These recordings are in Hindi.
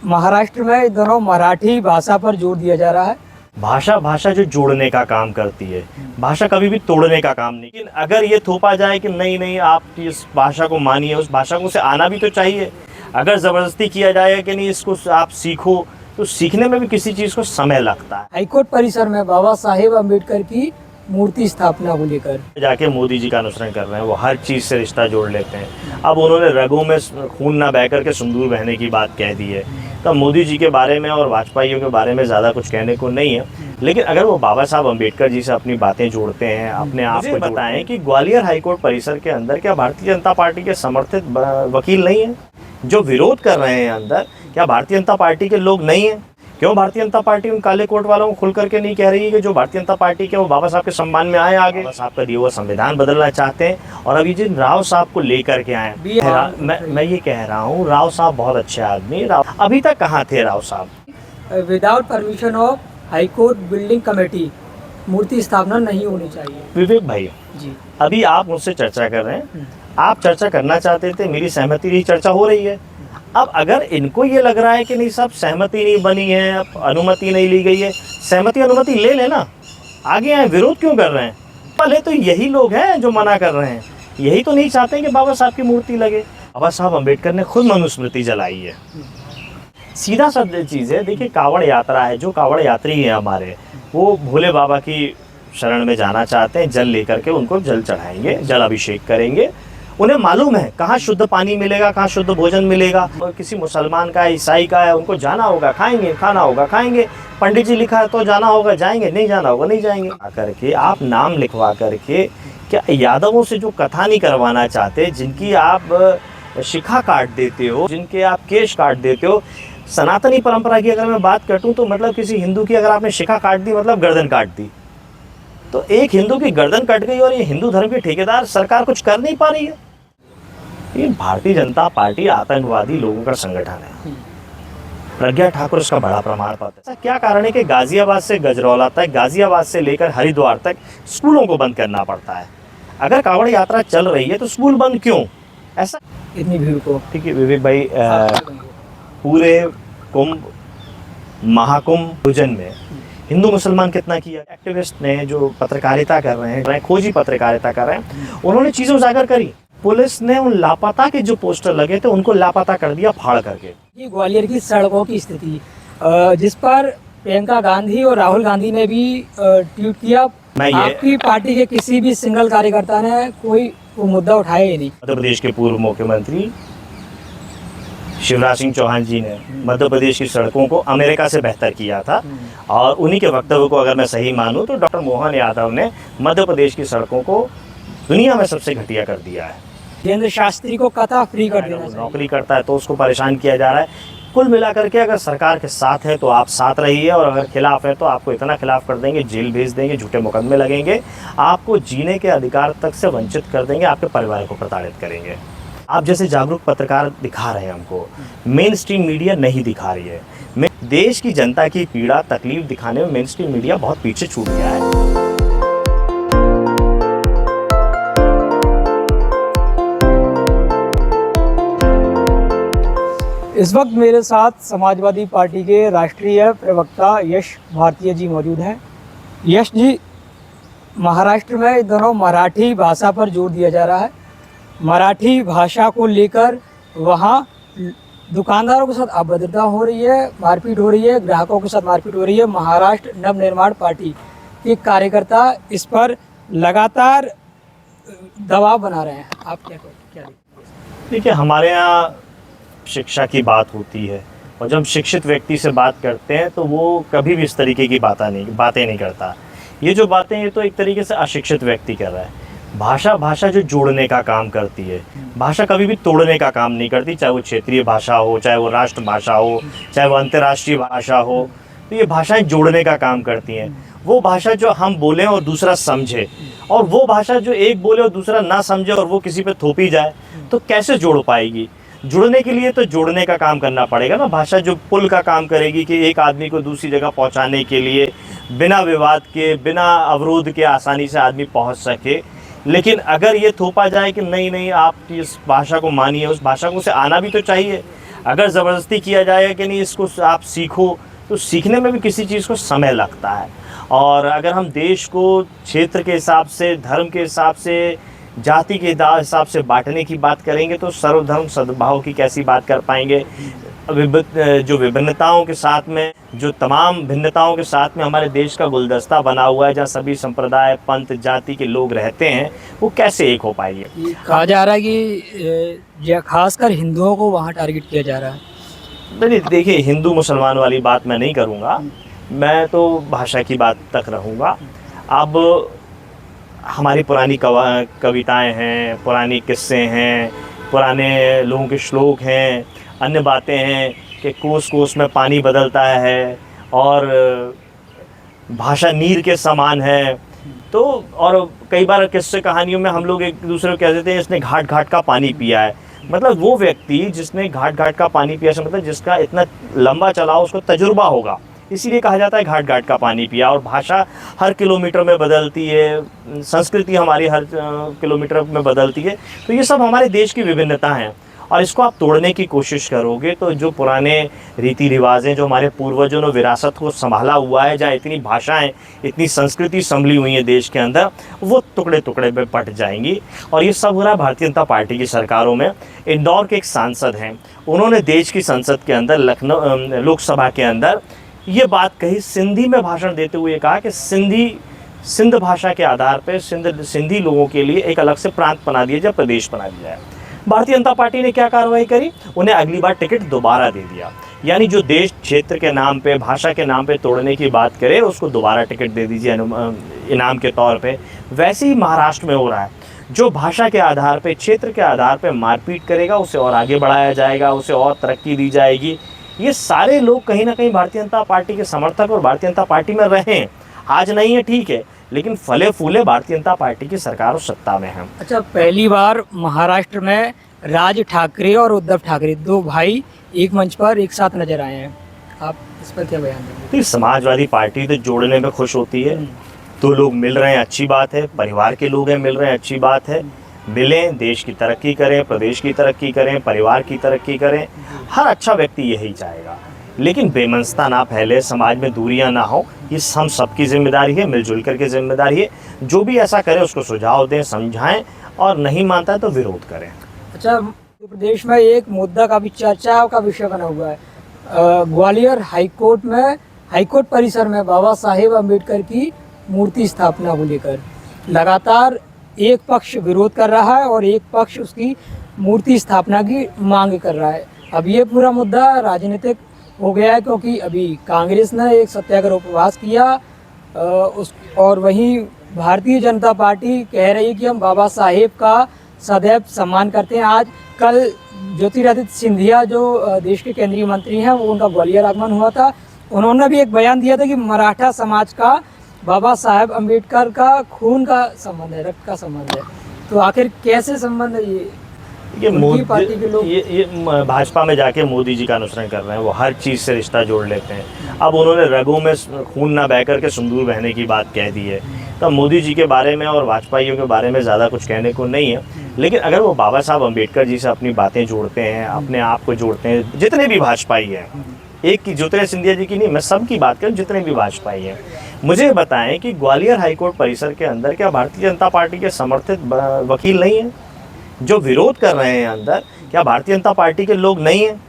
महाराष्ट्र में दोनों मराठी भाषा पर जोर दिया जा रहा है। भाषा भाषा जो जोड़ने का काम करती है, भाषा कभी भी तोड़ने का काम नहीं। लेकिन अगर ये थोपा जाए कि नहीं नहीं आप इस भाषा को मानिए, उस भाषा को से आना भी तो चाहिए। अगर ज़बरदस्ती किया जाए कि नहीं इसको आप सीखो, तो सीखने में भी किसी चीज़ को समय लगता है। हाईकोर्ट परिसर में बाबा साहेब अम्बेडकर की मूर्ति स्थापना को लेकर जाके मोदी जी का अनुसरण कर रहे हैं, वो हर चीज़ से रिश्ता जोड़ लेते हैं। अब उन्होंने रगों में खून ना बह कर के सिंदूर बहने की बात कह दी है। तब मोदी जी के बारे में और वाजपेयी के बारे में ज़्यादा कुछ कहने को नहीं है, लेकिन अगर वो बाबा साहब अम्बेडकर जी से अपनी बातें जोड़ते हैं, अपने आप को बताएं कि ग्वालियर हाईकोर्ट परिसर के अंदर क्या भारतीय जनता पार्टी के समर्थित वकील नहीं है जो विरोध कर रहे हैं अंदर? क्या भारतीय जनता पार्टी के लोग नहीं हैं? क्यों भारतीय जनता पार्टी उन काले कोट वालों को खुल करके नहीं कह रही है कि जो भारतीय जनता पार्टी के वो बाबा साहब के सम्मान में आए, आगे बाबा साहब का दिया हुआ संविधान बदलना चाहते हैं और अभी जिन राव साहब को लेकर के आए। मैं ये कह रहा हूँ, राव साहब बहुत अच्छे आदमी, अभी तक कहाँ थे राव साहब? Without permission of high court building committee मूर्ति स्थापना नहीं होनी चाहिए। विवेक भाई जी, अभी आप मुझसे चर्चा कर रहे हैं, आप चर्चा करना चाहते थे, मेरी सहमति रही, चर्चा हो रही है। अब अगर इनको ये लग रहा है कि नहीं सब सहमति नहीं बनी है, अनुमति नहीं ली गई है, सहमति अनुमति ले लेना, आगे आए, विरोध क्यों कर रहे हैं? पहले तो यही लोग हैं जो मना कर रहे हैं, यही तो नहीं चाहते कि बाबा साहब की मूर्ति लगे। बाबा साहब अम्बेडकर ने खुद मनुस्मृति जलाई है। सीधा साधा चीज़ है। देखिए कावड़ यात्रा है, जो कावड़ यात्री हैं हमारे, वो भोले बाबा की शरण में जाना चाहते हैं, जल लेकर के उनको जल चढ़ाएंगे, जल अभिषेक करेंगे। उन्हें मालूम है कहाँ शुद्ध पानी मिलेगा, कहाँ शुद्ध भोजन मिलेगा। किसी मुसलमान का, ईसाई का है, उनको जाना होगा खाएंगे, खाना होगा खाएंगे, पंडित जी लिखा है तो जाना होगा जाएंगे, नहीं जाना होगा नहीं जाएंगे। आकर के आप नाम लिखवा करके क्या यादवों से जो कथा नहीं करवाना चाहते, जिनकी आप शिखा काट देते हो, जिनके आप केश काट देते हो। सनातनी परंपरा की अगर मैं बात करूँ तो मतलब किसी हिंदू की अगर आपने शिखा काट दी मतलब गर्दन काट दी, तो एक हिंदू की गर्दन कट गई और ये हिंदू धर्म के ठेकेदार सरकार कुछ कर नहीं पा रही है। ये भारतीय जनता पार्टी आतंकवादी लोगों का संगठन है। प्रज्ञा ठाकुर इसका बड़ा प्रमाण पत्र है। क्या कारण है कि गाजियाबाद से गजरौला तक, गाजियाबाद से लेकर हरिद्वार तक स्कूलों को बंद करना पड़ता है? अगर कावड़ यात्रा चल रही है तो स्कूल बंद क्यों? ऐसा इतनी भीड़ को। ठीक है विवेक भाई, पूरे कुंभ महाकुंभ भोजन में हिंदू मुसलमान कितना किया? एक्टिविस्ट ने जो पत्रकारिता कर रहे हैं, खोजी पत्रकारिता कर रहे हैं, उन्होंने चीजें उजागर करी। पुलिस ने उन लापता के जो पोस्टर लगे थे उनको लापता कर दिया फाड़ करके। ये ग्वालियर की सड़कों की स्थिति, जिस पर प्रियंका गांधी और राहुल गांधी ने भी ट्वीट किया, आपकी पार्टी के किसी भी सिंगल कार्यकर्ता ने कोई मुद्दा उठाया ही नहीं। मध्य प्रदेश के पूर्व मुख्यमंत्री शिवराज सिंह चौहान जी ने मध्य प्रदेश की सड़कों को अमेरिका से बेहतर किया था, और उन्हीं के वक्तव्य को अगर मैं सही मानूं तो डॉक्टर मोहन यादव ने मध्य प्रदेश की सड़कों को दुनिया में सबसे घटिया कर दिया है। केंद्र शास्त्री को कथा फ्री कर देना चाहिए। नौकरी करता है तो उसको परेशान किया जा रहा है। कुल मिलाकर के अगर सरकार के साथ है तो आप साथ रहिए, और अगर खिलाफ है तो आपको इतना खिलाफ कर देंगे, जेल भेज देंगे, झूठे मुकदमे लगेंगे, आपको जीने के अधिकार तक से वंचित कर देंगे, आपके परिवार को प्रताड़ित करेंगे। आप जैसे जागरूक पत्रकार दिखा रहे हैं हमको, मेन स्ट्रीम मीडिया नहीं दिखा रही है। देश की जनता की पीड़ा तकलीफ दिखाने में मेन स्ट्रीम मीडिया बहुत पीछे छूट गया है। इस वक्त मेरे साथ समाजवादी पार्टी के राष्ट्रीय प्रवक्ता यश भारतीय जी मौजूद हैं। यश जी, महाराष्ट्र में दोनों मराठी भाषा पर जोर दिया जा रहा है। मराठी भाषा को लेकर वहाँ दुकानदारों के साथ अभद्रता हो रही है, मारपीट हो रही है, ग्राहकों के साथ मारपीट हो रही है। महाराष्ट्र नवनिर्माण पार्टी के कार्यकर्ता इस पर लगातार दबाव बना रहे हैं। आप क्या देखिए, हमारे यहाँ शिक्षा की बात होती है, और जब शिक्षित व्यक्ति से बात करते हैं तो वो कभी भी इस तरीके की बातें नहीं करता। ये जो बातें ये तो एक तरीके से अशिक्षित व्यक्ति कर रहा है। भाषा जो जोड़ने का काम करती है, भाषा कभी भी तोड़ने का काम नहीं करती, चाहे वो क्षेत्रीय भाषा हो, चाहे वो राष्ट्र भाषा हो, चाहे वो अंतर्राष्ट्रीय भाषा हो। तो ये भाषाएं जोड़ने का काम करती हैं। वो भाषा जो हम बोलें और दूसरा समझे, और वो भाषा जो एक बोले और दूसरा ना समझे और वो किसी पे थोपी जाए, तो कैसे जोड़ पाएगी? जुड़ने के लिए तो जोड़ने का काम करना पड़ेगा ना। भाषा जो पुल का काम करेगी कि एक आदमी को दूसरी जगह पहुंचाने के लिए बिना विवाद के, बिना अवरोध के आसानी से आदमी पहुंच सके। लेकिन अगर ये थोपा जाए कि नहीं नहीं आप इस भाषा को मानिए, उस भाषा को से आना भी तो चाहिए। अगर ज़बरदस्ती किया जाएगा कि नहीं इसको आप सीखो, तो सीखने में भी किसी चीज़ को समय लगता है। और अगर हम देश को क्षेत्र के हिसाब से, धर्म के हिसाब से, जाति के हिसाब से बांटने की बात करेंगे तो सर्वधर्म सद्भाव की कैसी बात कर पाएंगे। जो विभिन्नताओं के साथ में, जो तमाम भिन्नताओं के साथ में हमारे देश का गुलदस्ता बना हुआ है, जहाँ सभी संप्रदाय, पंथ, जाति के लोग रहते हैं, वो कैसे एक हो पाएंगे। कहा जा रहा है कि खासकर हिंदुओं को वहाँ टारगेट किया जा रहा है। नहीं, देखिए, हिंदू मुसलमान वाली बात मैं नहीं करूँगा, मैं तो भाषा की बात तक रहूँगा। अब हमारी पुरानी कविताएं हैं, पुरानी किस्से हैं, पुराने लोगों के श्लोक हैं, अन्य बातें हैं कि कोस कोस में पानी बदलता है और भाषा नीर के समान है। तो और कई बार किस्से कहानियों में हम लोग एक दूसरे को कह देते हैं इसने घाट घाट का पानी पिया है। मतलब वो व्यक्ति जिसने घाट घाट का पानी पिया, मतलब जिसका इतना लंबा चला उसको तजुर्बा होगा, इसीलिए कहा जाता है घाट घाट का पानी पिया। और भाषा हर किलोमीटर में बदलती है, संस्कृति हमारी हर किलोमीटर में बदलती है। तो ये सब हमारे देश की विभिन्नता हैं और इसको आप तोड़ने की कोशिश करोगे तो जो पुराने रीति रिवाज हैं, जो हमारे पूर्वजों ने विरासत को संभाला हुआ है, जहाँ इतनी भाषाएं, इतनी संस्कृति संभली हुई है देश के अंदर, वो टुकड़े टुकड़े में बट जाएंगी। और ये सब हो रहा है भारतीय जनता पार्टी की सरकारों में। इंदौर के एक सांसद हैं, उन्होंने देश की संसद के अंदर, लखनऊ लोकसभा के अंदर ये बात कही, सिंधी में भाषण देते हुए कहा कि सिंध भाषा के आधार पर सिंधी लोगों के लिए एक अलग से प्रांत बना दिया जाए, प्रदेश बना दिया जाए। भारतीय जनता पार्टी ने क्या कार्रवाई करी, उन्हें अगली बार टिकट दोबारा दे दिया। यानी जो देश क्षेत्र के नाम पे, भाषा के नाम पे तोड़ने की बात करे, उसको दोबारा टिकट दे दीजिए इनाम के तौर पे। वैसे ही महाराष्ट्र में हो रहा है, जो भाषा के आधार पे, क्षेत्र के आधार पे मारपीट करेगा उसे और आगे बढ़ाया जाएगा, उसे और तरक्की दी जाएगी। ये सारे लोग कहीं ना कहीं भारतीय जनता पार्टी के समर्थक और भारतीय जनता पार्टी में रहे, आज नहीं है ठीक है, लेकिन फले फूले भारतीय जनता पार्टी की सरकार और सत्ता में है। अच्छा, पहली बार महाराष्ट्र में राज ठाकरे और उद्धव ठाकरे, दो भाई एक मंच पर एक साथ नजर आए हैं, आप इस पर क्या बयान देंगे? तो समाजवादी पार्टी तो जोड़ने में खुश होती है, तो लोग मिल रहे हैं, अच्छी बात है। परिवार के लोग हैं, मिल रहे हैं, अच्छी बात है। मिलें, देश की तरक्की करें, प्रदेश की तरक्की करें, परिवार की तरक्की करें, हर अच्छा व्यक्ति यही चाहेगा। लेकिन बेमनस्ता ना फैले, समाज में दूरियां ना हो, ये हम सबकी जिम्मेदारी है, मिलजुल करके जिम्मेदारी है। जो भी ऐसा करे उसको सुझाव दें, समझाएं, और नहीं मानता है तो विरोध करें। अच्छा, मध्य प्रदेश में एक मुद्दा काफी चर्चा का विषय बना हुआ है। ग्वालियर हाईकोर्ट परिसर में बाबा साहेब अम्बेडकर की मूर्ति स्थापना को लेकर लगातार एक पक्ष विरोध कर रहा है और एक पक्ष उसकी मूर्ति स्थापना की मांग कर रहा है। अब ये पूरा मुद्दा राजनीतिक हो गया है, क्योंकि अभी कांग्रेस ने एक सत्याग्रह उपवास किया और वहीं भारतीय जनता पार्टी कह रही है कि हम बाबा साहेब का सदैव सम्मान करते हैं। आज कल ज्योतिरादित्य सिंधिया जो देश के केंद्रीय मंत्री हैं, वो उनका ग्वालियर आगमन हुआ था। उन्होंने भी एक बयान दिया था कि मराठा समाज का बाबा साहेब अम्बेडकर का खून का संबंध है, रक्त का संबंध है। तो आखिर कैसे संबंध है ये मोदी पार्टी के लोग? ये भाजपा में जाके मोदी जी का अनुसरण कर रहे हैं, वो हर चीज़ से रिश्ता जोड़ लेते हैं। अब उन्होंने रगों में खून ना बह कर के सिंदूर बहने की बात कह दी है। तो मोदी जी के बारे में और भाजपाइयों के बारे में ज़्यादा कुछ कहने को नहीं है। लेकिन अगर वो बाबा साहब अम्बेडकर जी से अपनी बातें जोड़ते हैं, अपने आप को जोड़ते हैं, जितने भी भाजपाई हैं, एक की ज्योतिरादित्य सिंधिया जी की नहीं, मैं सब की बात करूँ, जितने भी भाजपाई हैं, मुझे बताएं कि ग्वालियर हाईकोर्ट परिसर के अंदर क्या भारतीय जनता पार्टी के समर्थित वकील नहीं हैं जो विरोध कर रहे हैं अंदर? क्या भारतीय जनता पार्टी के लोग नहीं हैं?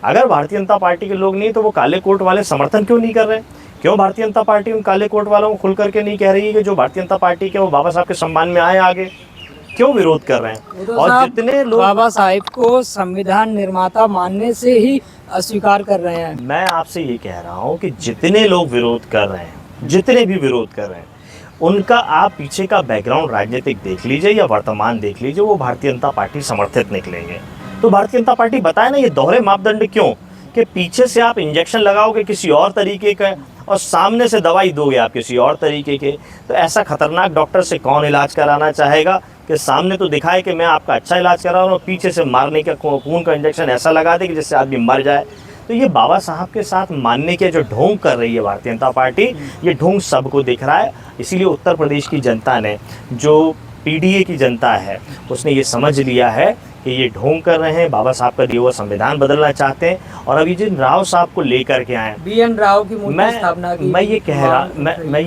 अगर भारतीय जनता पार्टी के लोग नहीं तो वो काले कोट वाले समर्थन क्यों नहीं कर रहे? क्यों भारतीय जनता पार्टी उन काले कोट वालों को खुल करके नहीं कह रही है कि जो भारतीय जनता पार्टी के वो बाबा साहब के सम्मान में आए आगे? क्यों विरोध कर रहे हैं? और जितने लोग बाबा साहेब को संविधान निर्माता मानने से ही अस्वीकार कर रहे हैं। मैं आपसे ये कह रहा हूँ कि जितने लोग विरोध कर रहे हैं, जितने भी विरोध कर रहे हैं, उनका आप पीछे का बैकग्राउंड राजनीतिक देख लीजिए या वर्तमान देख लीजिए, वो भारतीय जनता पार्टी समर्थित निकलेंगे। तो भारतीय जनता पार्टी बताए ना, ये दोहरे मापदंड क्यों कि पीछे से आप इंजेक्शन लगाओगे किसी और तरीके का और सामने से दवाई दोगे आप किसी और तरीके के। तो ऐसा खतरनाक डॉक्टर से कौन इलाज कराना चाहेगा कि सामने तो दिखाए कि मैं आपका अच्छा इलाज करा रहा हूँ और पीछे से मारने का खून का इंजेक्शन ऐसा लगा दे कि जिससे आदमी मर जाए। तो ये बाबा साहब के साथ मानने के जो ढोंग कर रही है भारतीय जनता पार्टी, ये ढोंग सबको दिख रहा है। इसीलिए उत्तर प्रदेश की जनता ने, जो पीडीए की जनता है, उसने ये समझ लिया है कि ये ढोंग कर रहे हैं, बाबा साहब का दिया हुआ संविधान बदलना चाहते हैं। और अभी जिन राव साहब को लेकर के आए, BN राव की मूर्ति स्थापना की, मैं ये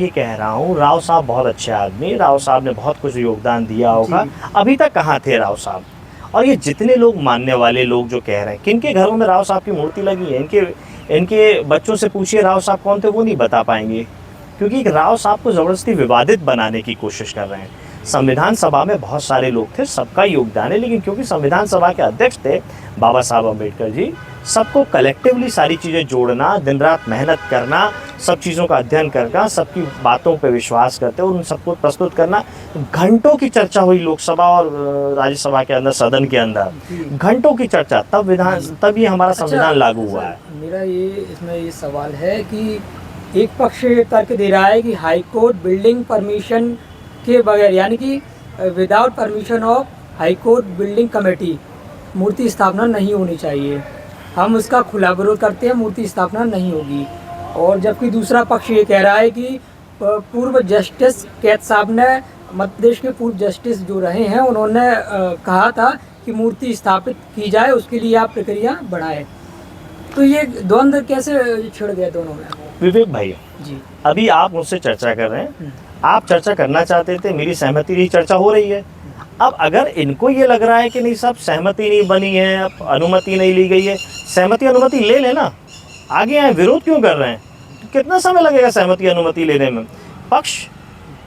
कह रहा हूँ, राव साहब बहुत अच्छे आदमी, राव साहब ने बहुत कुछ योगदान दिया होगा। अभी तक कहाँ थे राव साहब? और ये जितने लोग मानने वाले लोग जो कह रहे हैं, किनके घरों में राव साहब की मूर्ति लगी है, इनके बच्चों से पूछिए राव साहब कौन थे, वो नहीं बता पाएंगे, क्योंकि राव साहब को ज़बरदस्ती विवादित बनाने की कोशिश कर रहे हैं। संविधान सभा में बहुत सारे लोग थे, सबका योगदान है, लेकिन क्योंकि संविधान सभा के अध्यक्ष थे बाबा साहब अम्बेडकर जी, सबको कलेक्टिवली सारी चीज़ें जोड़ना, दिन रात मेहनत करना, सब चीज़ों का अध्ययन करना, सबकी बातों पर विश्वास करते हुए उन सबको प्रस्तुत करना। घंटों की चर्चा हुई लोकसभा और राज्यसभा के अंदर, सदन के अंदर घंटों की चर्चा, तब ये हमारा संविधान लागू हुआ है। मेरा इसमें ये सवाल है कि एक पक्ष तर्क दे रहा है कि हाई कोर्ट बिल्डिंग परमिशन के बगैर, यानी कि without permission of high court building committee मूर्ति स्थापना नहीं होनी चाहिए। हम उसका खुला विरोध करते हैं, मूर्ति स्थापना नहीं होगी। और जबकि दूसरा पक्ष ये कह रहा है कि पूर्व जस्टिस कैद साहब ने, मध्य प्रदेश के पूर्व जस्टिस जो रहे हैं, उन्होंने कहा था कि मूर्ति स्थापित की जाए, उसके लिए आप प्रक्रिया बढ़ाएं। तो ये द्वंद्व कैसे छिड़ गया दोनों में? विवेक भाई जी, अभी आप मुझसे चर्चा कर रहे हैं, आप चर्चा करना चाहते थे, मेरी सहमति रही, चर्चा हो रही है। अब अगर इनको ये लग रहा है कि नहीं साहब सहमति नहीं बनी है, अनुमति नहीं ली गई है, सहमति अनुमति ले लेना, आगे आए, विरोध क्यों कर रहे हैं? तो कितना समय लगेगा सहमति अनुमति लेने में? पक्ष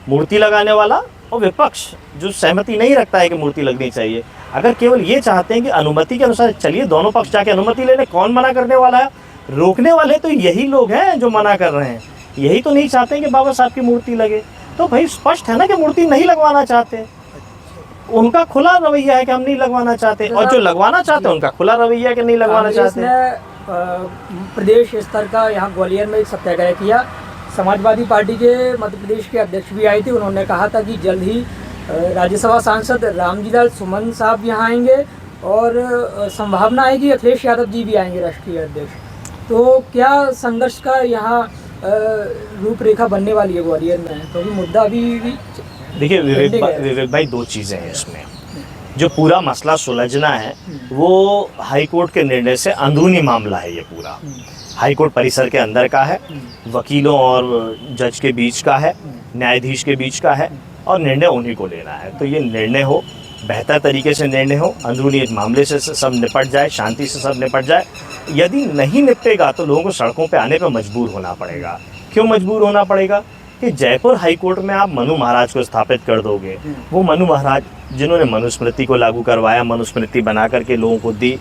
मूर्ति लगाने वाला और विपक्ष जो सहमति नहीं रखता है कि मूर्ति लगनी चाहिए, अगर केवल ये चाहते हैं कि अनुमति के अनुसार चलिए, दोनों पक्ष जाके अनुमति ले लें, कौन मना करने वाला है? रोकने वाले तो यही लोग हैं जो मना कर रहे हैं, यही तो नहीं चाहते कि बाबा साहब की मूर्ति लगे। तो भाई स्पष्ट है ना कि मूर्ति नहीं लगवाना चाहते, उनका खुला रवैया है कि हम नहीं लगवाना चाहते, और जो लगवाना चाहते हैं उनका खुला रवैया है कि नहीं लगवाना चाहते। प्रदेश स्तर का यहाँ ग्वालियर में एक सत्याग्रह किया, समाजवादी पार्टी के मध्य प्रदेश के अध्यक्ष भी आए थे, उन्होंने कहा था कि जल्द ही राज्यसभा सांसद रामजी लाल सुमन साहब यहाँ आएंगे और संभावना है कि अखिलेश यादव जी भी आएंगे, राष्ट्रीय अध्यक्ष। तो क्या संघर्ष का यहाँ रूपरेखा बनने वाली है ग्वालियर में? क्योंकि मुद्दा अभी भी देखिए विवेक भाई, दो चीज़ें हैं इसमें। जो पूरा मसला सुलझना है वो हाई कोर्ट के निर्णय से अंदरूनी मामला है। ये पूरा हाई कोर्ट परिसर के अंदर का है, वकीलों और जज के बीच का है, न्यायाधीश के बीच का है, और निर्णय उन्हीं को लेना है। तो ये निर्णय हो, बेहतर तरीके से निर्णय हो, अंदरूनी मामले से सब निपट जाए, शांति से सब निपट जाए। यदि नहीं निपटेगा तो लोगों को सड़कों पे आने पर मजबूर होना पड़ेगा। क्यों मजबूर होना पड़ेगा? कि जयपुर हाई कोर्ट में आप मनु महाराज को स्थापित कर दोगे, वो मनु महाराज जिन्होंने मनुस्मृति को लागू करवाया, मनुस्मृति बना करके लोगों को दी,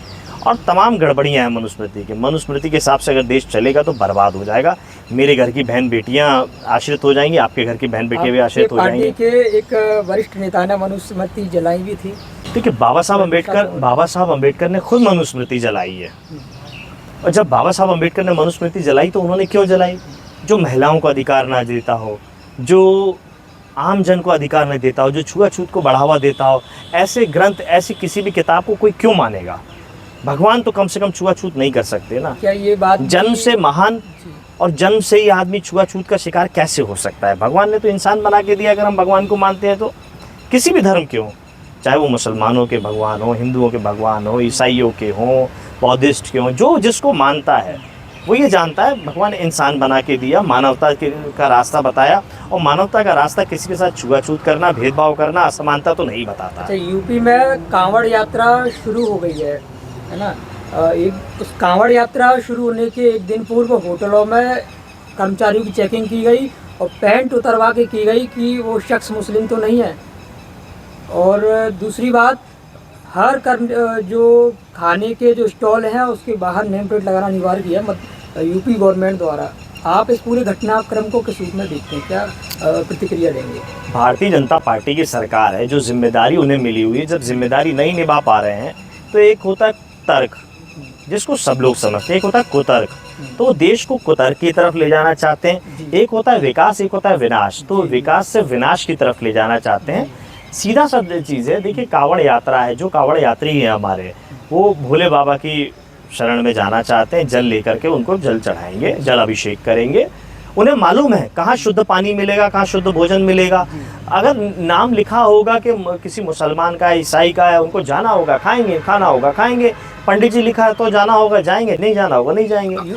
और तमाम गड़बड़ियाँ हैं मनुस्मृति के। मनुस्मृति के हिसाब से अगर देश चलेगा तो बर्बाद हो जाएगा। मेरे घर की बहन बेटियाँ आश्रित हो जाएंगी, आपके घर की बहन बेटियाँ भी आश्रित हो जाएंगी। के एक वरिष्ठ नेता ने मनुस्मृति जलाई भी थी। देखिए बाबा साहब अम्बेडकर ने खुद मनुस्मृति जलाई है। और जब बाबा साहब अम्बेडकर ने मनुस्मृति जलाई तो उन्होंने क्यों जलाई? जो महिलाओं को अधिकार ना देता हो, जो आम जन को अधिकार नहीं देता हो, जो छुआछूत को बढ़ावा देता हो, ऐसे ग्रंथ, ऐसी किसी भी किताब को कोई क्यों मानेगा? भगवान तो कम से कम छुआछूत नहीं कर सकते ना। क्या ये बात जन्म से महान और जन्म से ही आदमी छुआछूत का शिकार कैसे हो सकता है? भगवान ने तो इंसान बना के दिया। अगर हम भगवान को मानते हैं तो किसी भी धर्म के हो, चाहे वो मुसलमानों के भगवान हो, हिंदुओं के भगवान हो, ईसाइयों के हों, बौद्धिस्ट के हों, जो जिसको मानता है वो ये जानता है भगवान ने इंसान बना के दिया, मानवता का रास्ता बताया, और मानवता का रास्ता किसी के साथ छुआछूत करना, भेदभाव करना, असमानता तो नहीं बताता। अच्छा, यूपी में कांवड़ यात्रा शुरू हो गई है ना? उस कांवड़ यात्रा शुरू होने के एक दिन पूर्व होटलों में कर्मचारियों की चेकिंग की गई और पैंट उतरवा के की गई कि वो शख्स मुस्लिम तो नहीं है। और दूसरी बात, हर जो खाने के जो स्टॉल हैं उसके बाहर नेम प्लेट लगाना अनिवार्य किया यूपी गवर्नमेंट द्वारा। आप इस पूरे घटनाक्रम को किस रूप में देखते हैं, क्या प्रतिक्रिया देंगे? भारतीय जनता पार्टी की सरकार है, जो जिम्मेदारी उन्हें मिली हुई है, जब जिम्मेदारी नहीं निभा पा रहे हैं तो एक होता है तर्क, जिसको सब लोग समझते हैं, एक होता है कुतर्क, तो देश को कुतर्क की तरफ ले जाना चाहते हैं। एक होता है विकास, एक होता है विनाश, तो विकास से विनाश की तरफ ले जाना चाहते हैं। सीधा सा चीज़ है। देखिए कांवड़ यात्रा है, जो कांवड़ यात्री हैं हमारे, वो भोले बाबा की शरण में जाना चाहते हैं, जल लेकर के उनको जल चढ़ाएंगे, जल अभिषेक करेंगे, उन्हें मालूम है कहाँ शुद्ध पानी मिलेगा, कहाँ शुद्ध भोजन मिलेगा। अगर नाम लिखा होगा कि किसी मुसलमान का है, ईसाई का है, उनको जाना होगा खाएंगे, खाना होगा खाएंगे। पंडित जी लिखा है तो जाना होगा जाएंगे, नहीं जाना होगा नहीं जाएंगे।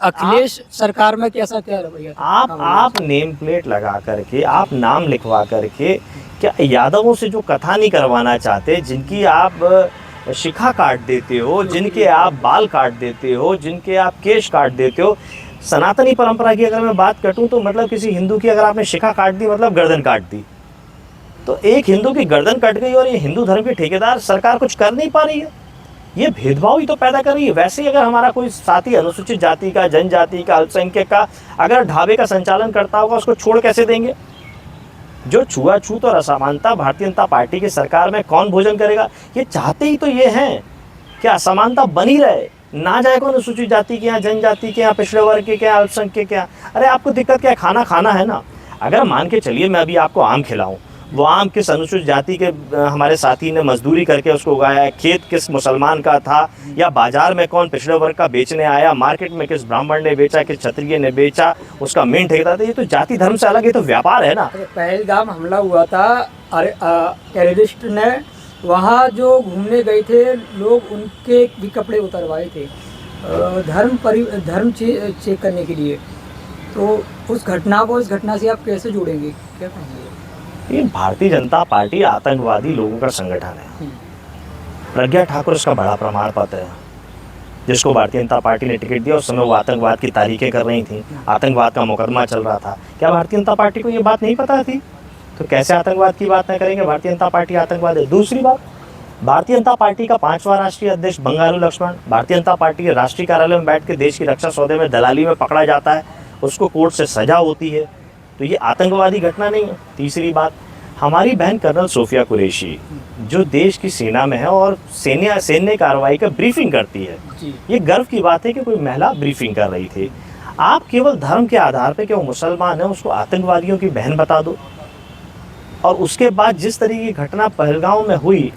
अखिलेश सरकार में कैसा क्या रवैया था? आप नेम प्लेट लगा करके, आप नाम लिखवा करके, क्या यादवों से जो कथा नहीं करवाना चाहते, जिनकी आप शिखा काट देते हो, जिनके आप बाल काट देते हो, जिनके आप केश काट देते हो। सनातनी परंपरा की अगर मैं बात करूं तो मतलब किसी हिंदू की अगर आपने शिखा काट दी मतलब गर्दन काट दी। तो एक हिंदू की गर्दन कट गई और ये हिंदू धर्म के ठेकेदार सरकार कुछ कर नहीं पा रही है। ये भेदभाव ही तो पैदा कर रही है। वैसे ही अगर हमारा कोई साथी अनुसूचित जाति का, जनजाति का, अल्पसंख्यक का अगर ढाबे का संचालन करता होगा, उसको छोड़ कैसे देंगे? जो छुआछूत और असमानता भारतीय जनता पार्टी की सरकार में कौन भोजन करेगा? ये चाहते ही तो ये हैं कि असमानता बनी रहे, ना जाए कौन अनुसूचित जाति के यहाँ, जनजाति के यहाँ, पिछड़े वर्ग के यहाँ, अल्पसंख्यक के यहाँ। अरे आपको दिक्कत क्या है? खाना खाना है ना। अगर मान के चलिए मैं अभी आपको आम खिलाऊं, वो आम किस अनुसूचित जाति के हमारे साथी ने मजदूरी करके उसको उगाया है, खेत किस मुसलमान का था, या बाजार में कौन पिछड़े वर्ग का बेचने आया, मार्केट में किस ब्राह्मण ने बेचा, किस क्षत्रिय ने बेचा, उसका मेन ठेकेदार था। ये तो जाति धर्म से अलग, ये तो व्यापार है ना। पहलगाम हमला हुआ था, टेररिस्ट ने वहाँ जो घूमने गए थे लोग, उनके भी कपड़े उतरवाए थे धर्म चेक करने के लिए। तो उस घटना को, इस घटना से आप कैसे जोड़ेंगे, क्या कहेंगे? ये भारतीय जनता पार्टी आतंकवादी लोगों का संगठन है। प्रज्ञा ठाकुर इसका बड़ा प्रमाण पत्र है, जिसको भारतीय जनता पार्टी ने टिकट दिया। उस समय वो आतंकवाद की तारीखें कर रही थी, आतंकवाद का मुकदमा चल रहा था। क्या भारतीय जनता पार्टी को ये बात नहीं पता थी? तो कैसे आतंकवाद की बात नहीं करेंगे? भारतीय जनता पार्टी आतंकवाद है। दूसरी बात, भारतीय जनता पार्टी का 5वां राष्ट्रीय अध्यक्ष बंगारू लक्ष्मण भारतीय जनता पार्टी के राष्ट्रीय कार्यालय में बैठ के देश की रक्षा सौदे में दलाली में पकड़ा जाता है, उसको कोर्ट से सजा होती है। तो ये आतंकवादी घटना नहीं है। तीसरी बात, हमारी बहन कर्नल सोफिया कुरैशी जो देश की सेना में है और सैन्य कार्रवाई का ब्रीफिंग करती है, ये गर्व की बात है कि कोई महिला ब्रीफिंग कर रही थी। आप केवल धर्म के आधार पे कि वो मुसलमान है उसको आतंकवादियों की बहन बता दो। और उसके बाद जिस तरीके की घटना पहलगांव में हुई,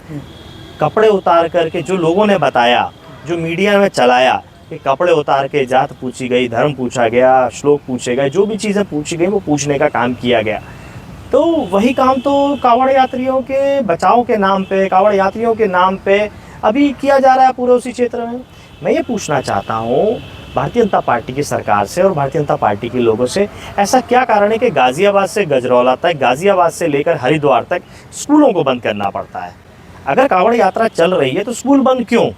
कपड़े उतार करके जो लोगों ने बताया, जो मीडिया में चलाया कि कपड़े उतार के जात पूछी गई, धर्म पूछा गया, श्लोक पूछे गए, जो भी चीज़ें पूछी गई वो पूछने का काम किया गया। तो वही काम तो कांवड़ यात्रियों के बचाव के नाम पे, कांवड़ यात्रियों के नाम पे अभी किया जा रहा है पूरे उसी क्षेत्र में। मैं ये पूछना चाहता हूँ भारतीय जनता पार्टी की सरकार से और भारतीय जनता पार्टी के लोगों से, ऐसा क्या कारण है कि गाज़ियाबाद से गजरौला तक, गाज़ियाबाद से लेकर हरिद्वार तक स्कूलों को बंद करना पड़ता है? अगर कांवड़ यात्रा चल रही है तो स्कूल बंद क्यों?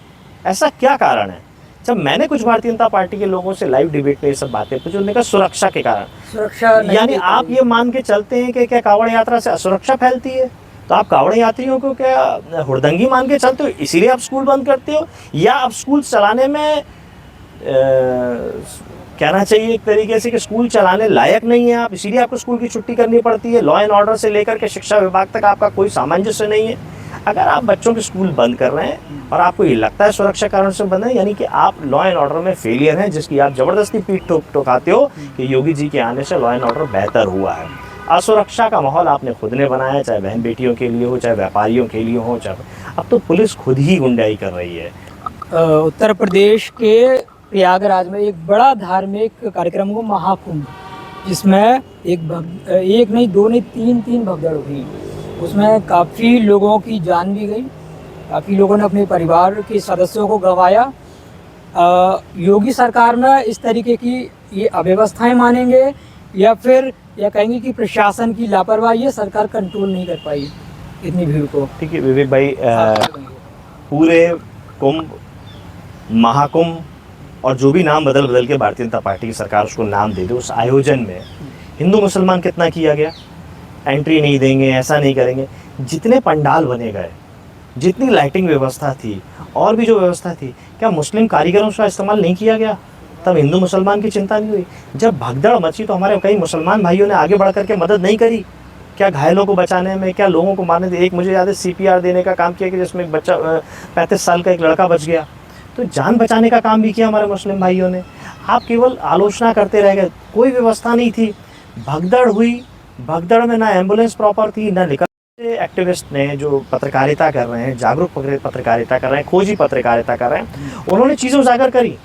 ऐसा क्या कारण है? जब मैंने कुछ भारतीय जनता पार्टी के लोगों से लाइव डिबेट में ये सब बातें पूछी, उन्होंने कहा सुरक्षा के कारण। सुरक्षा यानी आप ये मान के चलते हैं कि क्या कांवड़ यात्रा से असुरक्षा फैलती है? तो आप कांवड़ यात्रियों को क्या हुड़दंगी मान के चलते हो, इसीलिए आप स्कूल बंद करते हो? या आप स्कूल चलाने में कहना चाहिए एक तरीके से कि स्कूल चलाने लायक नहीं है आप, इसीलिए आपको स्कूल की छुट्टी करनी पड़ती है? लॉ एंड ऑर्डर से लेकर के शिक्षा विभाग तक आपका कोई सामंजस्य नहीं है। अगर आप बच्चों के स्कूल बंद कर रहे हैं और आपको ये लगता है सुरक्षा कारण से बंद है, यानी कि आप लॉ एंड ऑर्डर में फेलियर हैं, जिसकी आप ज़बरदस्ती पीठ ठोकाते हो कि योगी जी के आने से लॉ एंड ऑर्डर बेहतर हुआ है। असुरक्षा का माहौल आपने खुद ने बनाया, चाहे बहन बेटियों के लिए हो, चाहे व्यापारियों के लिए हो, चाहे अब तो पुलिस खुद ही गुंडाई कर रही है। उत्तर प्रदेश के प्रयागराज में एक बड़ा धार्मिक कार्यक्रम हुआ, महाकुंभ, जिसमें एक नहीं, दो नहीं, तीन भगदड़ हुई। उसमें काफ़ी लोगों की जान भी गई, काफ़ी लोगों ने अपने परिवार के सदस्यों को गंवाया। योगी सरकार में इस तरीके की ये अव्यवस्थाएं मानेंगे या फिर या कहेंगे कि प्रशासन की लापरवाही है, सरकार कंट्रोल नहीं कर पाई इतनी भीड़ को? ठीक है विवेक भाई, पूरे कुंभ, महाकुंभ और जो भी नाम बदल बदल के भारतीय जनता पार्टी की सरकार उसको नाम दे दे, उस आयोजन में हिंदू मुसलमान कितना किया गया? एंट्री नहीं देंगे, ऐसा नहीं करेंगे। जितने पंडाल बने गए, जितनी लाइटिंग व्यवस्था थी और भी जो व्यवस्था थी, क्या मुस्लिम कारीगरों का इस्तेमाल नहीं किया गया? तब हिंदू मुसलमान की चिंता नहीं हुई। जब भगदड़ मची तो हमारे कई मुसलमान भाइयों ने आगे बढ़ करके मदद नहीं करी? क्या घायलों को बचाने में, क्या लोगों को मारने में? एक मुझे याद है CPR देने का काम किया कि जिसमें एक बच्चा 35 साल का एक लड़का बच गया। तो जान बचाने का काम भी किया हमारे मुस्लिम भाइयों ने। आप केवल आलोचना करते रह गए, कोई व्यवस्था नहीं थी। भगदड़ हुई, भगदड़ में ना एम्बुलेंस प्रॉपर थी, ना निकल। एक्टिविस्ट ने जो पत्रकारिता कर रहे हैं, जागरूक पत्रकारिता कर रहे हैं, खोजी पत्रकारिता कर रहे हैं, उन्होंने चीज़ें उजागर करी।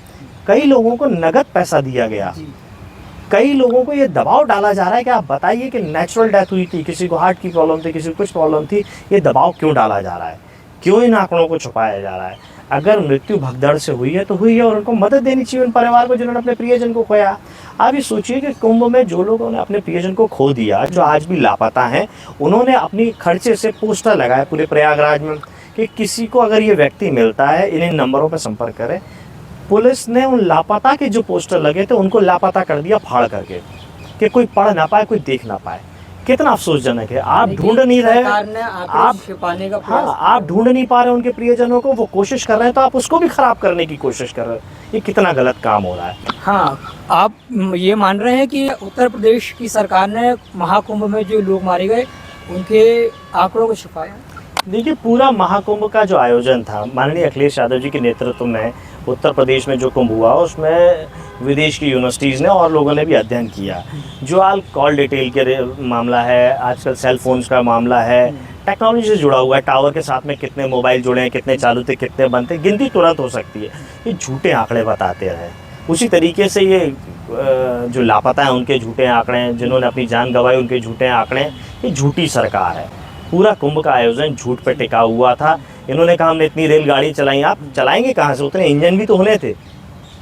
कई लोगों को नगद पैसा दिया गया, कई लोगों को ये दबाव डाला जा रहा है कि आप बताइए कि नेचुरल डेथ हुई थी, किसी को हार्ट की प्रॉब्लम थी, किसी को कुछ प्रॉब्लम थी, ये दबाव क्यों डाला जा रहा है, क्यों इन आंकड़ों को छुपाया जा रहा है। अगर मृत्यु भगदड़ से हुई है तो हुई है, और उनको मदद देनी चाहिए उन परिवार को जिन्होंने अपने प्रियजन को खोया। आप ये सोचिए कि कुंभ में जो लोगों ने अपने प्रियजन को खो दिया, जो आज भी लापता हैं, उन्होंने अपनी खर्चे से पोस्टर लगाए पूरे प्रयागराज में कि किसी को अगर ये व्यक्ति मिलता है इन नंबरों पर संपर्क करें। पुलिस ने उन लापता के जो पोस्टर लगे थे उनको लापता कर दिया फाड़ करके, कि कोई पढ़ ना पाए, कोई देख ना पाए। कितना अफसोसजनक है। आप ढूंढ नहीं रहे, आप छिपाने का हाँ, आप ढूंढ नहीं पा रहे उनके प्रियजनों को, वो कोशिश कर रहे हैं तो आप उसको भी खराब करने की कोशिश कर रहे हैं। ये कितना गलत काम हो रहा है। हाँ, आप ये मान रहे हैं कि उत्तर प्रदेश की सरकार ने महाकुंभ में जो लोग मारे गए उनके आंकड़ों को छुपाया? देखिए, पूरा महाकुंभ का जो आयोजन था माननीय अखिलेश यादव जी के नेतृत्व में उत्तर प्रदेश में जो कुंभ हुआ, उसमें विदेश की यूनिवर्सिटीज़ ने और लोगों ने भी अध्ययन किया। जो कॉल डिटेल के मामला है, आजकल सेल फोन्स का मामला है, टेक्नोलॉजी से जुड़ा हुआ है, टावर के साथ में कितने मोबाइल जुड़े हैं, कितने चालू थे, कितने बंद थे, गिनती तुरंत हो सकती है। ये झूठे आंकड़े बताते रहे। उसी तरीके से ये जो लापता है उनके झूठे आंकड़े हैं, जिन्होंने अपनी जान गंवाई उनके झूठे आंकड़े हैं। ये झूठी सरकार है। पूरा कुंभ का आयोजन झूठ पर टिका हुआ था। इन्होंने कहा हमने इतनी रेलगाड़ी चलाई, आप चलाएंगे कहाँ से, उतने इंजन भी तो होने थे,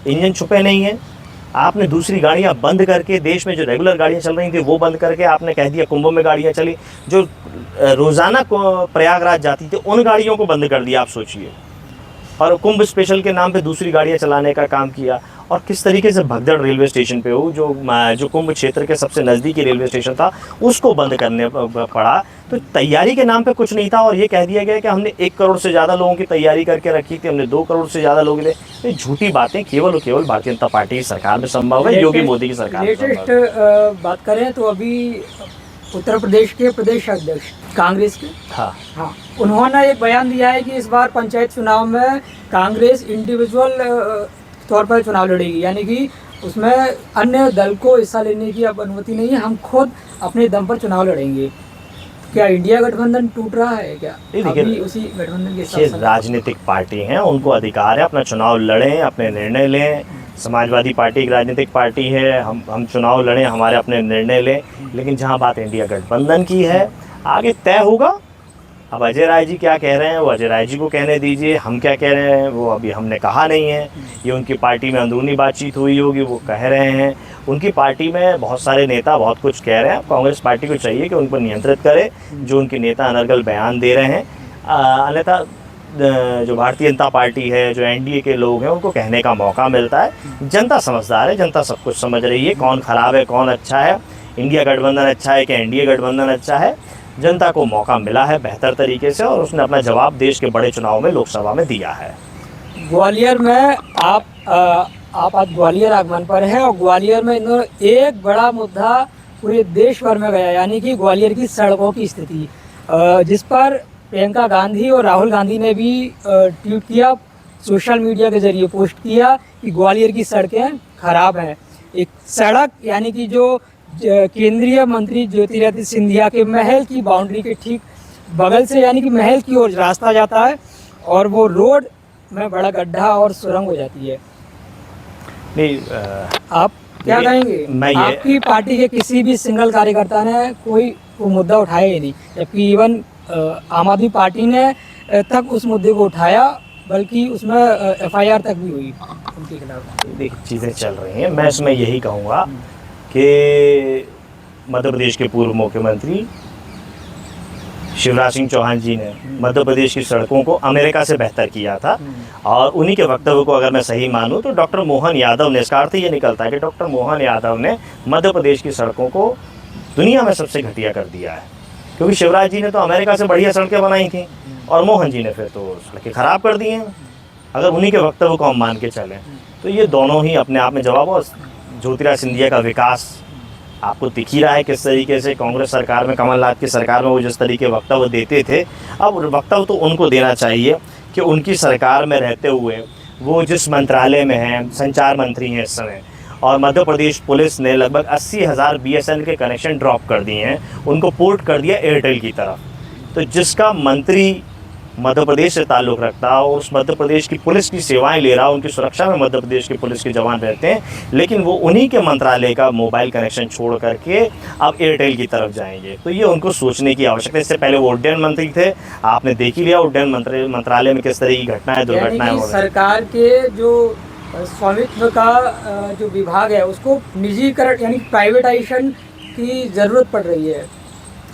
इंजन छुपे नहीं हैं। आपने दूसरी गाड़ियाँ बंद करके, देश में जो रेगुलर गाड़ियाँ चल रही थी वो बंद करके आपने कह दिया कुंभ में गाड़ियाँ चली। जो रोज़ाना प्रयागराज जाती थी उन गाड़ियों को बंद कर दिया, आप सोचिए। और कुंभ स्पेशल के नाम पे दूसरी गाड़ियाँ चलाने का काम किया। और किस तरीके से भगदड़ रेलवे स्टेशन पे हो, जो कुंभ क्षेत्र के सबसे नज़दीकी रेलवे स्टेशन था उसको बंद करने पड़ा। तो तैयारी के नाम पे कुछ नहीं था, और ये कह दिया गया कि हमने 1 करोड़ से ज़्यादा लोगों की तैयारी करके रखी थी, हमने 2 करोड़ से ज़्यादा लोग थे। ये झूठी बातें केवल और केवल भारतीय जनता पार्टी की सरकार में संभव है, योगी मोदी की सरकार में संभव है। लेटेस्ट बात करें तो अभी उत्तर प्रदेश के प्रदेश अध्यक्ष कांग्रेस के, हाँ, उन्होंने एक बयान दिया है कि इस बार पंचायत चुनाव में कांग्रेस इंडिविजुअल तौर पर चुनाव लड़ेगी, यानी कि उसमें अन्य दल को हिस्सा लेने की अब अनुमति नहीं है, हम खुद अपने दम पर चुनाव लड़ेंगे। क्या इंडिया गठबंधन टूट रहा है क्या? अभी उसी गठबंधन के साथ राजनीतिक पार्टी हैं, उनको अधिकार है अपना चुनाव लड़ें, अपने निर्णय लें। समाजवादी पार्टी एक राजनीतिक पार्टी है, हम चुनाव लड़ें, हमारे अपने निर्णय लें। लेकिन जहां बात इंडिया गठबंधन की है, आगे तय होगा। अब अजय राय जी क्या कह रहे हैं वो अजय राय जी को कहने दीजिए, हम क्या कह रहे हैं वो अभी हमने कहा नहीं है। ये उनकी पार्टी में अंदरूनी बातचीत हुई होगी, वो कह रहे हैं। उनकी पार्टी में बहुत सारे नेता बहुत कुछ कह रहे हैं। कांग्रेस पार्टी को चाहिए कि उन पर नियंत्रित करे जो उनके नेता अनर्गल बयान दे रहे हैं। अन्यथा जो भारतीय जनता पार्टी है, जो एनडीए के लोग हैं, उनको कहने का मौका मिलता है। जनता समझदार है, जनता सब कुछ समझ रही है, कौन खराब है कौन अच्छा है, इंडिया गठबंधन अच्छा है कि एनडीए गठबंधन अच्छा है। जनता को मौका मिला है बेहतर तरीके से, और उसने अपना जवाब देश के बड़े चुनाव में लोकसभा में दिया है। ग्वालियर में आप आज ग्वालियर आगमन पर हैं, और ग्वालियर में इन्होंने एक बड़ा मुद्दा पूरे देश भर में गया, यानी कि ग्वालियर की सड़कों की स्थिति, जिस पर प्रियंका गांधी और राहुल गांधी ने भी ट्वीट किया, सोशल मीडिया के जरिए पोस्ट किया कि ग्वालियर की सड़कें खराब हैं। एक सड़क यानी कि जो केंद्रीय मंत्री ज्योतिरादित्य सिंधिया के महल की बाउंड्री के ठीक बगल से, यानी कि महल की ओर रास्ता जाता है, और वो रोड में बड़ा गड्ढा और सुरंग हो जाती है। नहीं, आप क्या कहेंगे? आपकी पार्टी के किसी भी सिंगल कार्यकर्ता ने कोई मुद्दा उठाया ही नहीं, जबकि इवन आम आदमी पार्टी ने तक उस मुद्दे को उठाया, बल्कि उसमें एफआईआर तक भी हुई उनके खिलाफ। देखिए, चीज़ें चल रही हैं। मैं इसमें यही कहूँगा कि मध्य प्रदेश के पूर्व मुख्यमंत्री शिवराज सिंह चौहान जी ने मध्य प्रदेश की सड़कों को अमेरिका से बेहतर किया था, और उन्हीं के वक्तव्य को अगर मैं सही मानूं तो डॉक्टर मोहन यादव ने, इसका अर्थ ये निकलता है कि डॉक्टर मोहन यादव ने मध्य प्रदेश की सड़कों को दुनिया में सबसे घटिया कर दिया है। क्योंकि शिवराज जी ने तो अमेरिका से बढ़िया सड़कें बनाई थी, और मोहन जी ने फिर तो सड़कें ख़राब कर दी हैं। अगर उन्हीं के वक्तव्य को हम मान के चलें तो ये दोनों ही अपने आप में जवाब। और ज्योतिरादित्य सिंधिया का विकास आपको दिख ही रहा है किस तरीके से कांग्रेस सरकार में, कमलनाथ की सरकार में वो जिस तरीके वक्तव्य देते थे, अब वक्तव्य तो उनको देना चाहिए कि उनकी सरकार में रहते हुए वो जिस मंत्रालय में हैं, संचार मंत्री हैं इस समय, और मध्य प्रदेश पुलिस ने लगभग 80,000 BSNL के कनेक्शन ड्रॉप कर दिए हैं, उनको पोर्ट कर दिया एयरटेल की तरफ। तो जिसका मंत्री मध्य प्रदेश से ताल्लुक़ रखता हो, उस मध्य प्रदेश की पुलिस की सेवाएं ले रहा हो, उनकी सुरक्षा में मध्य प्रदेश की पुलिस के जवान रहते हैं, लेकिन वो उन्हीं के मंत्रालय का मोबाइल कनेक्शन छोड़ करके अब एयरटेल की तरफ जाएंगे। तो ये उनको सोचने की आवश्यकता है। इससे पहले वो उड्डयन मंत्री थे, आपने देख ही लिया उड्डयन मंत्रालय में किस तरह की घटनाएं दुर्घटनाएं हो रही हैं। सरकार के जो स्वामित्व का जो विभाग है उसको निजीकरण यानी प्राइवेटाइजेशन की ज़रूरत पड़ रही है,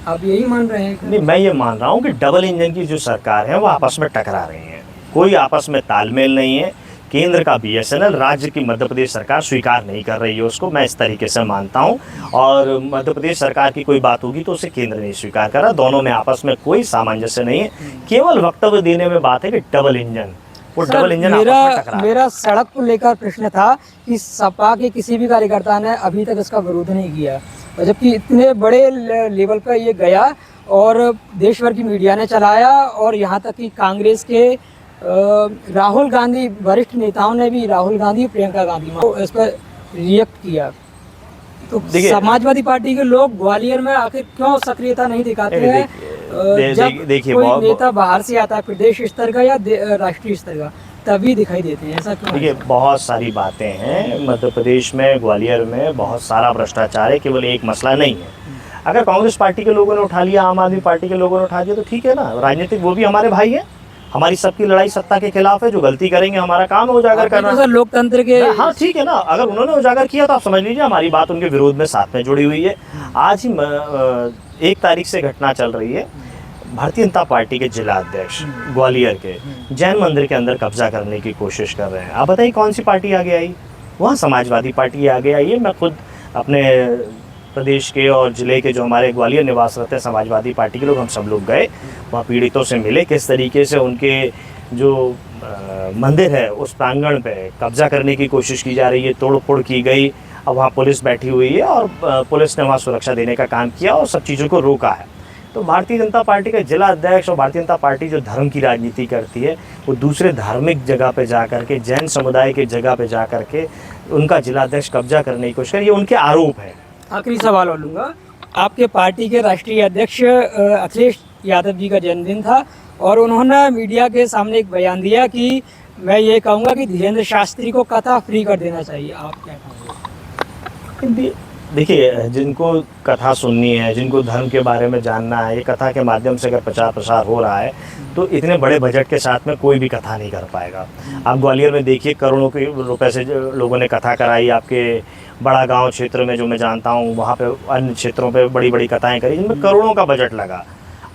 आप यही मान रहे हैं? नहीं, मैं ये मान रहा हूँ कि डबल इंजन की जो सरकार है वो आपस में टकरा रही हैं, कोई आपस में तालमेल नहीं है। केंद्र का बीएसएनएल, राज्य की मध्य प्रदेश सरकार स्वीकार नहीं कर रही है उसको, मैं इस तरीके से मानता हूँ। और मध्य प्रदेश सरकार की कोई बात होगी तो उसे केंद्र नहीं स्वीकार कर रहा। दोनों में आपस में कोई सामंजस्य नहीं है, केवल वक्तव्य देने में बात है कि डबल इंजन, वो डबल इंजन आपस में टकरा। मेरा सड़क को लेकर प्रश्न था कि सपा के किसी भी कार्यकर्ता ने अभी तक इसका विरोध नहीं किया, जबकि इतने बड़े लेवल पर ये गया और देश भर की मीडिया ने चलाया, और यहाँ तक कि कांग्रेस के राहुल गांधी, वरिष्ठ नेताओं ने भी, राहुल गांधी, प्रियंका गांधी को इस पर रिएक्ट किया। तो समाजवादी पार्टी के लोग ग्वालियर में आखिर क्यों सक्रियता नहीं दिखाते हैं? जब कोई नेता बाहर से आता है प्रदेश स्तर का या राष्ट्रीय स्तर का, तभी दिखाई देते हैं, ऐसा क्यों? देखिए, बहुत सारी बातें हैं मध्य प्रदेश में, ग्वालियर में बहुत सारा भ्रष्टाचार है, केवल एक मसला नहीं है। अगर कांग्रेस पार्टी के लोगों ने उठा लिया, आम आदमी पार्टी के लोगों ने उठा लिया तो ठीक है ना, राजनीतिक वो भी हमारे भाई हैं। हमारी सबकी लड़ाई सत्ता के खिलाफ है, जो गलती करेंगे हमारा काम है उजागर करना। तो लोकतंत्र के, हाँ ठीक है ना, अगर उन्होंने उजागर किया तो आप समझ लीजिए हमारी बात उनके विरोध में साथ में जुड़ी हुई है। आज ही 1 तारीख से घटना चल रही है, भारतीय जनता पार्टी के जिला अध्यक्ष ग्वालियर के जैन मंदिर के अंदर कब्जा करने की कोशिश कर रहे हैं। आप बताइए कौन सी पार्टी आगे आई? वहाँ समाजवादी पार्टी आगे आई है। मैं खुद अपने प्रदेश के और ज़िले के जो हमारे ग्वालियर निवास रहते हैं समाजवादी पार्टी के लोग, हम सब लोग गए वहाँ, पीड़ितों से मिले, किस तरीके से उनके जो मंदिर है उस प्रांगण पे कब्जा करने की कोशिश की जा रही है, तोड़ फोड़ की गई। अब वहाँ पुलिस बैठी हुई है और पुलिस ने वहाँ सुरक्षा देने का काम किया और सब चीज़ों को रोका है। तो भारतीय जनता पार्टी का जिला अध्यक्ष और भारतीय जनता पार्टी जो धर्म की राजनीति करती है, वो दूसरे धार्मिक जगह पे जा कर के, जैन समुदाय के जगह पे जा कर के उनका जिला अध्यक्ष कब्जा करने की कोशिश कर, ये उनके आरोप है। आखिरी सवाल और लूँगा, आपके पार्टी के राष्ट्रीय अध्यक्ष अखिलेश यादव जी का जन्मदिन था और उन्होंने मीडिया के सामने एक बयान दिया कि मैं ये कहूँगा कि धीरेन्द्र शास्त्री को कथा फ्री कर देना चाहिए, आप क्या कहेंगे? देखिए, जिनको कथा सुननी है, जिनको धर्म के बारे में जानना है, ये कथा के माध्यम से अगर प्रचार प्रसार हो रहा है तो इतने बड़े बजट के साथ में कोई भी कथा नहीं कर पाएगा। आप ग्वालियर में देखिए, करोड़ों के रुपए से लोगों ने कथा कराई। आपके बड़ा गांव क्षेत्र में जो मैं जानता हूँ, वहाँ पे अन्य क्षेत्रों पे बड़ी बड़ी कथाएं करी जिनमें करोड़ों का बजट लगा।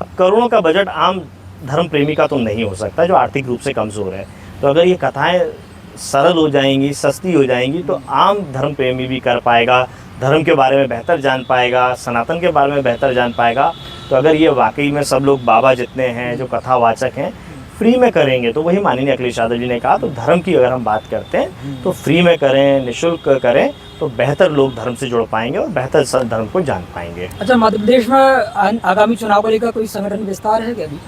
अब करोड़ों का बजट आम धर्म प्रेमी का तो नहीं हो सकता, जो आर्थिक रूप से कमज़ोर है। तो अगर ये कथाएँ सरल हो जाएंगी, सस्ती हो जाएंगी, तो आम धर्म प्रेमी भी कर पाएगा, धर्म के बारे में बेहतर जान पाएगा, सनातन के बारे में बेहतर जान पाएगा। तो अगर ये वाकई में सब लोग बाबा जितने हैं, जो कथावाचक हैं, फ्री में करेंगे, तो वही माननीय अखिलेश यादव जी ने कहा, तो धर्म की अगर हम बात करते हैं तो फ्री में करें, निःशुल्क करें, तो बेहतर लोग धर्म से जुड़ पाएंगे और बेहतर धर्म को जान पाएंगे। अच्छा, मध्य प्रदेश में आगामी चुनाव को लेकर कोई संगठन विस्तार है क्या? अभी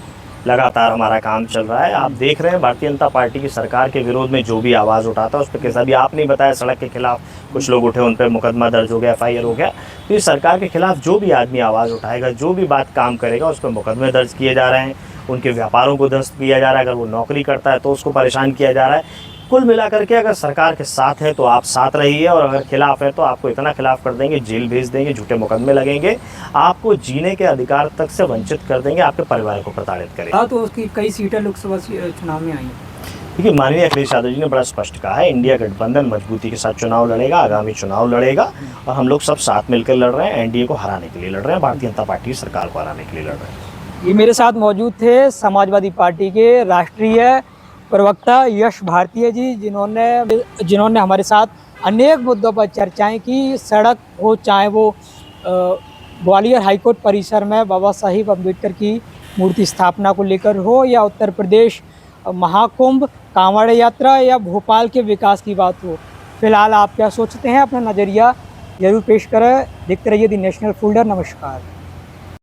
लगातार हमारा काम चल रहा है। आप देख रहे हैं भारतीय जनता पार्टी की सरकार के विरोध में जो भी आवाज़ उठाता है उस पर केस, अभी आपने बताया सड़क के खिलाफ कुछ लोग उठे, उन पर मुकदमा दर्ज हो गया, FIR हो गया। तो इस सरकार के खिलाफ जो भी आदमी आवाज़ उठाएगा, जो भी बात काम करेगा, उस पर मुकदमे दर्ज किए जा रहे हैं, उनके व्यापारों को ध्वस्त किया जा रहा है। अगर वो नौकरी करता है तो उसको परेशान किया जा रहा है। कुल मिलाकर के अगर सरकार के साथ है तो आप साथ रहिए, और अगर खिलाफ है तो आपको इतना खिलाफ कर देंगे, जेल भेज देंगे, झूठे मुकदमे लगेंगे, आपको जीने के अधिकार तक से वंचित कर देंगे, आपके परिवार को प्रताड़ित करेंगे। हाँ, तो उसकी कई सीटें लोकसभा चुनाव में आई हैं। देखिए, माननीय अखिलेश यादव जी ने बड़ा स्पष्ट कहा है, इंडिया गठबंधन मजबूती के साथ चुनाव लड़ेगा, आगामी चुनाव लड़ेगा, और हम लोग सब साथ मिलकर लड़ रहे हैं, एनडीए को हराने के लिए लड़ रहे हैं, भारतीय जनता पार्टी की सरकार को हराने के लिए लड़ रहे हैं। ये मेरे साथ मौजूद थे समाजवादी पार्टी के राष्ट्रीय प्रवक्ता यश भारतीय जी, जिन्होंने हमारे साथ अनेक मुद्दों पर चर्चाएं की। सड़क हो, चाहे वो ग्वालियर हाईकोर्ट परिसर में बाबा साहिब अम्बेडकर की मूर्ति स्थापना को लेकर हो, या उत्तर प्रदेश महाकुंभ, कांवड़ यात्रा, या भोपाल के विकास की बात हो। फिलहाल आप क्या सोचते हैं, अपना नज़रिया जरूर पेश करें। देखते रहिए दी नेशनल फोल्डर। नमस्कार।